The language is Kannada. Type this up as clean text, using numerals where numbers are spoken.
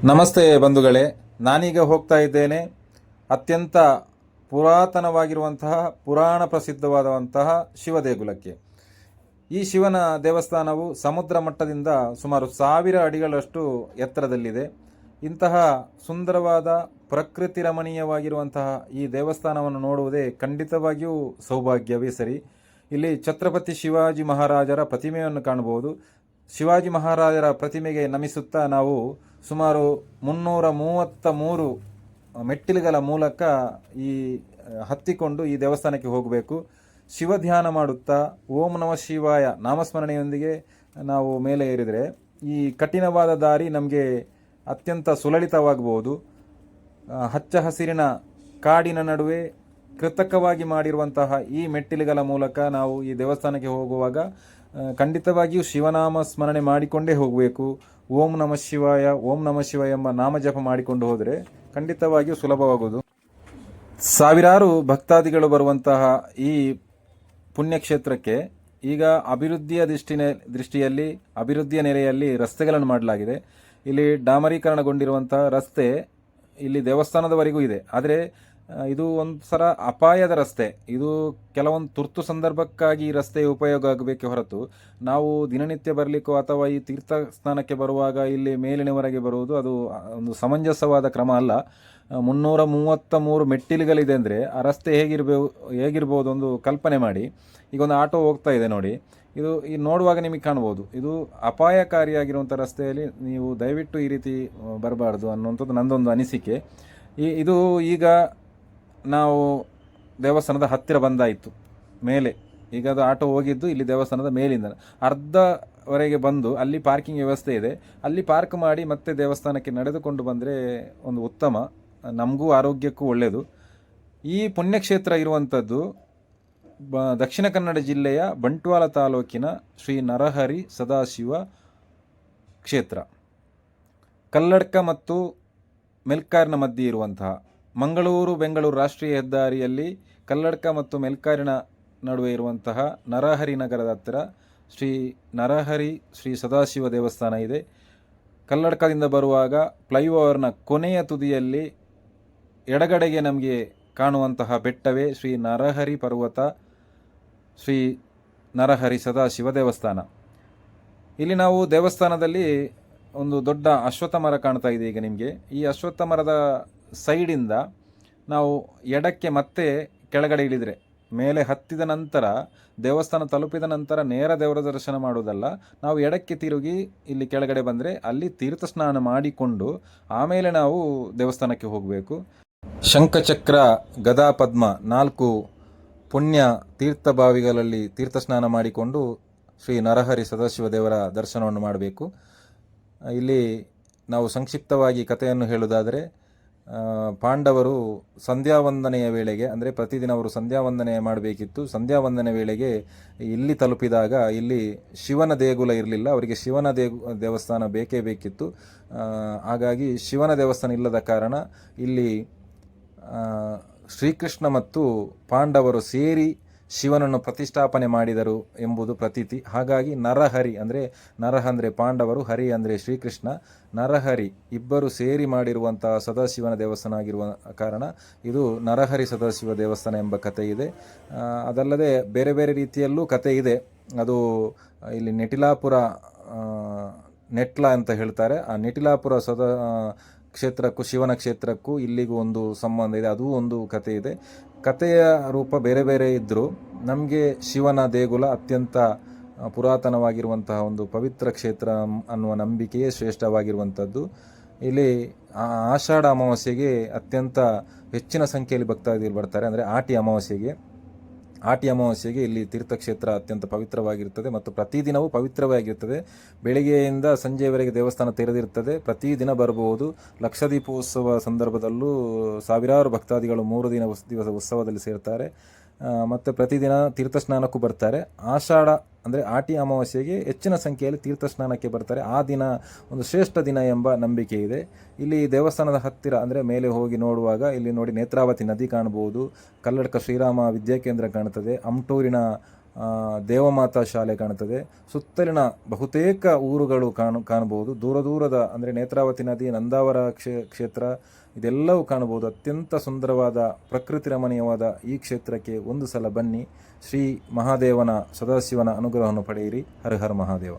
ನಮಸ್ತೆ ಬಂಧುಗಳೇ, ನಾನೀಗ ಹೋಗ್ತಾ ಇದ್ದೇನೆ ಅತ್ಯಂತ ಪುರಾತನವಾಗಿರುವಂತಹ ಪುರಾಣ ಪ್ರಸಿದ್ಧವಾದಂತಹ ಶಿವ ದೇಗುಲಕ್ಕೆ. ಈ ಶಿವನ ದೇವಸ್ಥಾನವು ಸಮುದ್ರ ಮಟ್ಟದಿಂದ ಸುಮಾರು 1000 ಅಡಿಗಳಷ್ಟು ಎತ್ತರದಲ್ಲಿದೆ. ಇಂತಹ ಸುಂದರವಾದ ಪ್ರಕೃತಿ ರಮಣೀಯವಾಗಿರುವಂತಹ ಈ ದೇವಸ್ಥಾನವನ್ನು ನೋಡುವುದೇ ಖಂಡಿತವಾಗಿಯೂ ಸೌಭಾಗ್ಯವೇ ಸರಿ. ಇಲ್ಲಿ ಛತ್ರಪತಿ ಶಿವಾಜಿ ಮಹಾರಾಜರ ಪ್ರತಿಮೆಯನ್ನು ಕಾಣಬಹುದು. ಶಿವಾಜಿ ಮಹಾರಾಜರ ಪ್ರತಿಮೆಗೆ ನಮಿಸುತ್ತಾ ನಾವು ಸುಮಾರು 333 ಮೆಟ್ಟಿಲುಗಳ ಮೂಲಕ ಈ ಹತ್ತಿಕೊಂಡು ಈ ದೇವಸ್ಥಾನಕ್ಕೆ ಹೋಗಬೇಕು. ಶಿವ ಧ್ಯಾನ ಮಾಡುತ್ತಾ ಓಂ ನಮಃ ಶಿವಾಯ ನಾಮಸ್ಮರಣೆಯೊಂದಿಗೆ ನಾವು ಮೇಲೆ ಏರಿದರೆ ಈ ಕಠಿಣವಾದ ದಾರಿ ನಮಗೆ ಅತ್ಯಂತ ಸುಲಲಿತವಾಗಬಹುದು. ಹಚ್ಚ ಹಸಿರಿನ ಕಾಡಿನ ನಡುವೆ ಕೃತಕವಾಗಿ ಮಾಡಿರುವಂತಹ ಈ ಮೆಟ್ಟಿಲುಗಳ ಮೂಲಕ ನಾವು ಈ ದೇವಸ್ಥಾನಕ್ಕೆ ಹೋಗುವಾಗ ಖಂಡಿತವಾಗಿಯೂ ಶಿವನಾಮ ಸ್ಮರಣೆ ಮಾಡಿಕೊಂಡೇ ಹೋಗಬೇಕು. ಓಂ ನಮಃ ಶಿವಾಯ ಓಂ ನಮಃ ಶಿವಾಯ ಎಂಬ ನಾಮಜಪ ಮಾಡಿಕೊಂಡು ಹೋದರೆ ಖಂಡಿತವಾಗಿಯೂ ಸುಲಭವಾಗುವುದು. ಸಾವಿರಾರು ಭಕ್ತಾದಿಗಳು ಬರುವಂತಹ ಈ ಪುಣ್ಯಕ್ಷೇತ್ರಕ್ಕೆ ಈಗ ದೃಷ್ಟಿಯಲ್ಲಿ ಅಭಿವೃದ್ಧಿಯ ನೆಲೆಯಲ್ಲಿ ರಸ್ತೆಗಳನ್ನು ಮಾಡಲಾಗಿದೆ. ಇಲ್ಲಿ ಡಾಮರೀಕರಣಗೊಂಡಿರುವಂತಹ ರಸ್ತೆ ಇಲ್ಲಿ ದೇವಸ್ಥಾನದವರೆಗೂ ಇದೆ. ಆದರೆ ಇದು ಒಂಥರ ಅಪಾಯದ ರಸ್ತೆ. ಇದು ಕೆಲವೊಂದು ತುರ್ತು ಸಂದರ್ಭಕ್ಕಾಗಿ ಈ ರಸ್ತೆ ಉಪಯೋಗ ಆಗಬೇಕೆ ಹೊರತು ನಾವು ದಿನನಿತ್ಯ ಬರಲಿಕ್ಕೋ ಅಥವಾ ಈ ತೀರ್ಥ ಸ್ನಾನಕ್ಕೆ ಬರುವಾಗ ಇಲ್ಲಿ ಮೇಲಿನವರೆಗೆ ಬರುವುದು ಅದು ಒಂದು ಸಮಂಜಸವಾದ ಕ್ರಮ ಅಲ್ಲ. 333 ಮೆಟ್ಟಿಲುಗಳಿದೆ ಅಂದರೆ ಆ ರಸ್ತೆ ಹೇಗಿರ್ಬೋದು ಒಂದು ಕಲ್ಪನೆ ಮಾಡಿ. ಈಗ ಒಂದು ಆಟೋ ಹೋಗ್ತಾ ಇದೆ ನೋಡಿ, ಇದು ಈ ನೋಡುವಾಗ ನಿಮಗೆ ಕಾಣ್ಬೋದು. ಇದು ಅಪಾಯಕಾರಿಯಾಗಿರುವಂಥ ರಸ್ತೆಯಲ್ಲಿ ನೀವು ದಯವಿಟ್ಟು ಈ ರೀತಿ ಬರಬಾರ್ದು ಅನ್ನುವಂಥದ್ದು ನನ್ನದೊಂದು ಅನಿಸಿಕೆ. ಇದು ಈಗ ನಾವು ದೇವಸ್ಥಾನದ ಹತ್ತಿರ ಬಂದಾಯಿತು ಮೇಲೆ. ಈಗ ಅದು ಆಟೋ ಹೋಗಿದ್ದು ಇಲ್ಲಿ ದೇವಸ್ಥಾನದ ಮೇಲಿಂದ ಅರ್ಧವರೆಗೆ ಬಂದು ಅಲ್ಲಿ ಪಾರ್ಕಿಂಗ್ ವ್ಯವಸ್ಥೆ ಇದೆ. ಅಲ್ಲಿ ಪಾರ್ಕ್ ಮಾಡಿ ಮತ್ತೆ ದೇವಸ್ಥಾನಕ್ಕೆ ನಡೆದುಕೊಂಡು ಬಂದರೆ ಒಂದು ಉತ್ತಮ, ನಮಗೂ ಆರೋಗ್ಯಕ್ಕೂ ಒಳ್ಳೆಯದು. ಈ ಪುಣ್ಯಕ್ಷೇತ್ರ ಇರುವಂಥದ್ದು ದಕ್ಷಿಣ ಕನ್ನಡ ಜಿಲ್ಲೆಯ ಬಂಟ್ವಾಳ ತಾಲೂಕಿನ ಶ್ರೀ ನರಹರಿ ಸದಾಶಿವ ಕ್ಷೇತ್ರ. ಕಲ್ಲಡ್ಕ ಮತ್ತು ಮೆಲ್ಕಾರಿನ ಮಧ್ಯೆ ಇರುವಂತಹ ಮಂಗಳೂರು ಬೆಂಗಳೂರು ರಾಷ್ಟ್ರೀಯ ಹೆದ್ದಾರಿಯಲ್ಲಿ ಕಲ್ಲಡ್ಕ ಮತ್ತು ಮೆಲ್ಕಾರಿನ ನಡುವೆ ಇರುವಂತಹ ನರಹರಿ ನಗರದ ಹತ್ತಿರ ಶ್ರೀ ನರಹರಿ ಶ್ರೀ ಸದಾಶಿವ ದೇವಸ್ಥಾನ ಇದೆ. ಕಲ್ಲಡ್ಕದಿಂದ ಬರುವಾಗ ಫ್ಲೈಓವರ್ನ ಕೊನೆಯ ತುದಿಯಲ್ಲಿ ಎಡಗಡೆಗೆ ನಮಗೆ ಕಾಣುವಂತಹ ಬೆಟ್ಟವೇ ಶ್ರೀ ನರಹರಿ ಪರ್ವತ, ಶ್ರೀ ನರಹರಿ ಸದಾಶಿವ ದೇವಸ್ಥಾನ. ಇಲ್ಲಿ ನಾವು ದೇವಸ್ಥಾನದಲ್ಲಿ ಒಂದು ದೊಡ್ಡ ಅಶ್ವತ್ಥ ಮರ ಕಾಣ್ತಾ ಇದೆ ಈಗ ನಿಮಗೆ. ಈ ಅಶ್ವತ್ಥ ಮರದ ಸೈಡಿಂದ ನಾವು ಎಡಕ್ಕೆ ಮತ್ತೆ ಕೆಳಗಡೆ ಇಳಿದರೆ, ಮೇಲೆ ಹತ್ತಿದ ನಂತರ ದೇವಸ್ಥಾನ ತಲುಪಿದ ನಂತರ ನೇರ ದೇವರ ದರ್ಶನ ಮಾಡುವುದಲ್ಲ, ನಾವು ಎಡಕ್ಕೆ ತಿರುಗಿ ಇಲ್ಲಿ ಕೆಳಗಡೆ ಬಂದರೆ ಅಲ್ಲಿ ತೀರ್ಥ ಸ್ನಾನ ಮಾಡಿಕೊಂಡು ಆಮೇಲೆ ನಾವು ದೇವಸ್ಥಾನಕ್ಕೆ ಹೋಗಬೇಕು. ಶಂಖಚಕ್ರ ಗದಾ ಪದ್ಮ 4 ಪುಣ್ಯ ತೀರ್ಥ ಬಾವಿಗಳಲ್ಲಿ ತೀರ್ಥ ಸ್ನಾನ ಮಾಡಿಕೊಂಡು ಶ್ರೀ ನರಹರಿ ಸದಾಶಿವ ದೇವರ ದರ್ಶನವನ್ನು ಮಾಡಬೇಕು. ಇಲ್ಲಿ ನಾವು ಸಂಕ್ಷಿಪ್ತವಾಗಿ ಕಥೆಯನ್ನು ಹೇಳುವುದಾದರೆ, ಪಾಂಡವರು ಸಂಧ್ಯಾವಂದನೆಯ ವೇಳೆಗೆ, ಅಂದರೆ ಪ್ರತಿದಿನ ಅವರು ಸಂಧ್ಯಾವಂದನೆ ಮಾಡಬೇಕಿತ್ತು. ಸಂಧ್ಯಾವಂದನೆ ವೇಳೆಗೆ ಇಲ್ಲಿ ತಲುಪಿದಾಗ ಇಲ್ಲಿ ಶಿವನ ದೇಗುಲ ಇರಲಿಲ್ಲ. ಅವರಿಗೆ ಶಿವನ ದೇವಸ್ಥಾನ ಬೇಕೇ ಬೇಕಿತ್ತು. ಹಾಗಾಗಿ ಶಿವನ ದೇವಸ್ಥಾನ ಇಲ್ಲದ ಕಾರಣ ಇಲ್ಲಿ ಶ್ರೀಕೃಷ್ಣ ಮತ್ತು ಪಾಂಡವರು ಸೇರಿ ಶಿವನನ್ನು ಪ್ರತಿಷ್ಠಾಪನೆ ಮಾಡಿದರು ಎಂಬುದು ಪ್ರತೀತಿ. ಹಾಗಾಗಿ ನರಹರಿ ಅಂದರೆ ನರಹ ಅಂದರೆ ಪಾಂಡವರು, ಹರಿ ಅಂದರೆ ಶ್ರೀಕೃಷ್ಣ, ನರಹರಿ ಇಬ್ಬರು ಸೇರಿ ಮಾಡಿರುವಂತಹ ಸದಾಶಿವನ ದೇವಸ್ಥಾನ ಆಗಿರುವ ಕಾರಣ ಇದು ನರಹರಿ ಸದಾಶಿವ ದೇವಸ್ಥಾನ ಎಂಬ ಕಥೆ ಇದೆ. ಅದಲ್ಲದೆ ಬೇರೆ ಬೇರೆ ರೀತಿಯಲ್ಲೂ ಕಥೆ ಇದೆ. ಅದು ಇಲ್ಲಿ ನೆಟಿಲಾಪುರ ನೆಟ್ಲ ಅಂತ ಹೇಳ್ತಾರೆ. ಆ ನೆಟಿಲಾಪುರ ಕ್ಷೇತ್ರಕ್ಕೂ ಶಿವನ ಕ್ಷೇತ್ರಕ್ಕೂ ಇಲ್ಲಿಗೂ ಒಂದು ಸಂಬಂಧ ಇದೆ, ಅದೂ ಒಂದು ಕಥೆ ಇದೆ. ಕಥೆಯ ರೂಪ ಬೇರೆ ಬೇರೆ ಇದ್ದರೂ ನಮಗೆ ಶಿವನ ದೇಗುಲ ಅತ್ಯಂತ ಪುರಾತನವಾಗಿರುವಂತಹ ಒಂದು ಪವಿತ್ರ ಕ್ಷೇತ್ರ ಅನ್ನುವ ನಂಬಿಕೆಯೇ ಶ್ರೇಷ್ಠವಾಗಿರುವಂಥದ್ದು. ಇಲ್ಲಿ ಆಷಾಢ ಅಮಾವಾಸ್ಯೆಗೆ ಅತ್ಯಂತ ಹೆಚ್ಚಿನ ಸಂಖ್ಯೆಯಲ್ಲಿ ಭಕ್ತಾದಿಗಳು ಬರ್ತಾರೆ. ಅಂದರೆ ಆಟಿ ಅಮಾವಾಸ್ಯೆಗೆ ಇಲ್ಲಿ ತೀರ್ಥಕ್ಷೇತ್ರ ಅತ್ಯಂತ ಪವಿತ್ರವಾಗಿರುತ್ತದೆ ಮತ್ತು ಪ್ರತಿದಿನವೂ ಪವಿತ್ರವಾಗಿರುತ್ತದೆ. ಬೆಳಿಗ್ಗೆಯಿಂದ ಸಂಜೆಯವರೆಗೆ ದೇವಸ್ಥಾನ ತೆರೆದಿರುತ್ತದೆ. ಪ್ರತಿದಿನ ಬರಬಹುದು. ಲಕ್ಷದೀಪೋತ್ಸವ ಸಂದರ್ಭದಲ್ಲೂ ಸಾವಿರಾರು ಭಕ್ತಾದಿಗಳು 3 ದಿವಸ ಉತ್ಸವದಲ್ಲಿ ಸೇರ್ತಾರೆ ಮತ್ತು ಪ್ರತಿದಿನ ತೀರ್ಥ ಸ್ನಾನಕ್ಕೂ ಬರ್ತಾರೆ. ಆಷಾಢ ಅಂದರೆ ಆಟಿ ಅಮಾವಾಸ್ಯೆಗೆ ಹೆಚ್ಚಿನ ಸಂಖ್ಯೆಯಲ್ಲಿ ತೀರ್ಥ ಸ್ನಾನಕ್ಕೆ ಬರ್ತಾರೆ. ಆ ದಿನ ಒಂದು ಶ್ರೇಷ್ಠ ದಿನ ಎಂಬ ನಂಬಿಕೆ ಇದೆ. ಇಲ್ಲಿ ದೇವಸ್ಥಾನದ ಹತ್ತಿರ ಅಂದರೆ ಮೇಲೆ ಹೋಗಿ ನೋಡುವಾಗ ಇಲ್ಲಿ ನೋಡಿ ನೇತ್ರಾವತಿ ನದಿ ಕಾಣಬಹುದು, ಕಲ್ಲಡ್ಕ ಶ್ರೀರಾಮ ವಿದ್ಯಾಕೇಂದ್ರ ಕಾಣುತ್ತದೆ, ಅಮ್ಟೂರಿನ ದೇವಮಾತಾ ಶಾಲೆ ಕಾಣುತ್ತದೆ. ಸುತ್ತಲಿನ ಬಹುತೇಕ ಊರುಗಳು ಕಾಣಬಹುದು. ದೂರ ದೂರದ ಅಂದರೆ ನೇತ್ರಾವತಿ ನದಿ, ನಂದಾವರ ಕ್ಷೇತ್ರ ಇದೆಲ್ಲವೂ ಕಾಣಬಹುದು. ಅತ್ಯಂತ ಸುಂದರವಾದ ಪ್ರಕೃತಿ ರಮಣೀಯವಾದ ಈ ಕ್ಷೇತ್ರಕ್ಕೆ ಒಂದು ಸಲ ಬನ್ನಿ. ಶ್ರೀ ಮಹಾದೇವನ ಸದಾಶಿವನ ಅನುಗ್ರಹವನ್ನು ಪಡೆಯಿರಿ. ಹರ ಹರ ಮಹಾದೇವ.